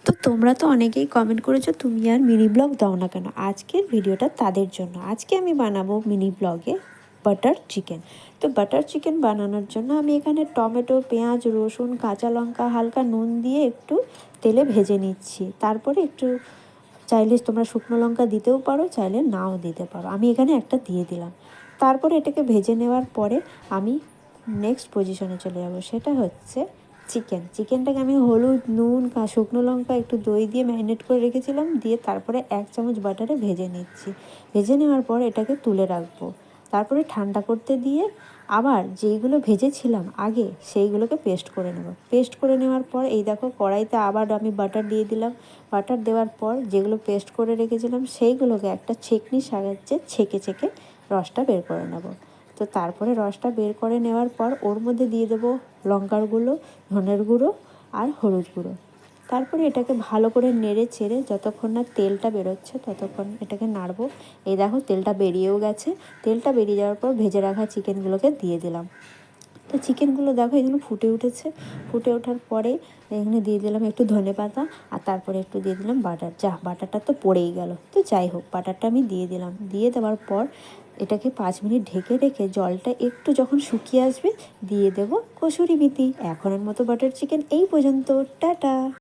তো তোমরা তো অনেকেই কমেন্ট করেছো তুমি আর মিনি ব্লগ দাও না কেন। আজকের ভিডিওটা তাদের জন্য। আজকে আমি বানাবো মিনি ব্লগে বাটার চিকেন। তো বাটার চিকেন বানানোর জন্য আমি এখানে টমেটো, পেঁয়াজ, রসুন, কাঁচা লঙ্কা হালকা নুন দিয়ে একটু তেলে ভেজে নিচ্ছি। তারপরে একটু চাইলে তোমরা শুকনো লঙ্কা দিতেও পারো, চাইলে নাও দিতে পারো। আমি এখানে একটা দিয়ে দিলাম। তারপরে এটাকে ভেজে নেওয়ার পরে আমি নেক্সট পজিশনে চলে যাব, সেটা হচ্ছে চিকেনটাকে আমি হলুদ, নুন, শুকনো লঙ্কা, একটু দই দিয়ে ম্যারিনেট করে রেখেছিলাম। দিয়ে তারপরে 1 চামচ বাটারে ভেজে নিচ্ছি। ভেজে নেওয়ার পর এটাকে তুলে রাখবো। তারপরে ঠান্ডা করতে দিয়ে আবার যেইগুলো ভেজেছিলাম আগে সেইগুলোকে পেস্ট করে নেব। পেস্ট করে নেওয়ার পর এই দেখো কড়াইতে আবার আমি বাটার দিয়ে দিলাম। বাটার দেওয়ার পর যেগুলো পেস্ট করে রেখেছিলাম সেইগুলোকে একটা ছেঁকনির সাহায্যে ছেঁকে রসটা বের করে নেব। তো তারপরে রসটা বের করে নেওয়ার পর ওর মধ্যে দিয়ে দেবো লঙ্কার গুঁড়ো, ধনের গুঁড়ো আর হলুদ গুঁড়ো। তারপরে এটাকে ভালো করে নেড়ে চেড়ে যতক্ষণ না তেলটা বেরোচ্ছে ততক্ষণ এটাকে নাড়বো। এই দেখো তেলটা বেরিয়েও গেছে। তেলটা বেরিয়ে যাওয়ার পর ভেজে রাখা চিকেনগুলোকে দিয়ে দিলাম। তো চিকেনগুলো দেখো এগুলো ফুটে উঠেছে। ফুটে ওঠার পরে এখানে দিয়ে দিলাম একটু ধনেপাতা আর তারপরে একটু দিয়ে দিলাম বাটার। বাটারটা তো পড়েই গেল, তো যাই হোক বাটারটা আমি দিয়ে দিলাম। দিয়ে দেওয়ার পর এটাকে 5 মিনিট ঢেকে রেখে জলটা একটু যখন শুকিয়ে আসবে দিয়ে দেবো কসুরি মেথি। এখনের মতো বাটার চিকেন এই পর্যন্ত। টাটা।